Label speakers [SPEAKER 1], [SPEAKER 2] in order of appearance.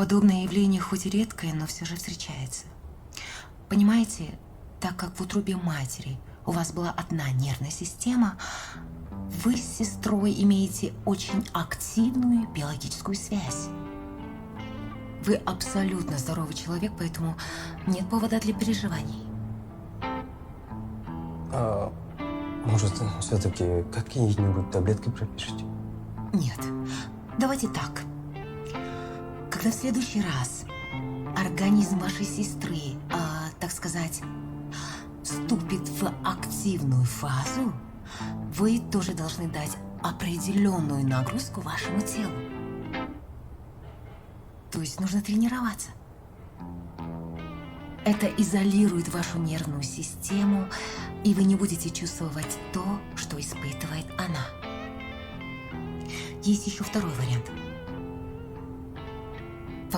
[SPEAKER 1] Подобное явление хоть и редкое, но все же встречается. Понимаете, так как в утробе матери у вас была одна нервная система, вы с сестрой имеете очень активную биологическую связь. Вы абсолютно здоровый человек, поэтому нет повода для переживаний.
[SPEAKER 2] А может, все-таки какие-нибудь таблетки пропишите?
[SPEAKER 1] Нет. Давайте так. Когда в следующий раз организм вашей сестры, так сказать, вступит в активную фазу, вы тоже должны дать определенную нагрузку вашему телу. То есть нужно тренироваться. Это изолирует вашу нервную систему, и вы не будете чувствовать то, что испытывает она. Есть еще второй вариант.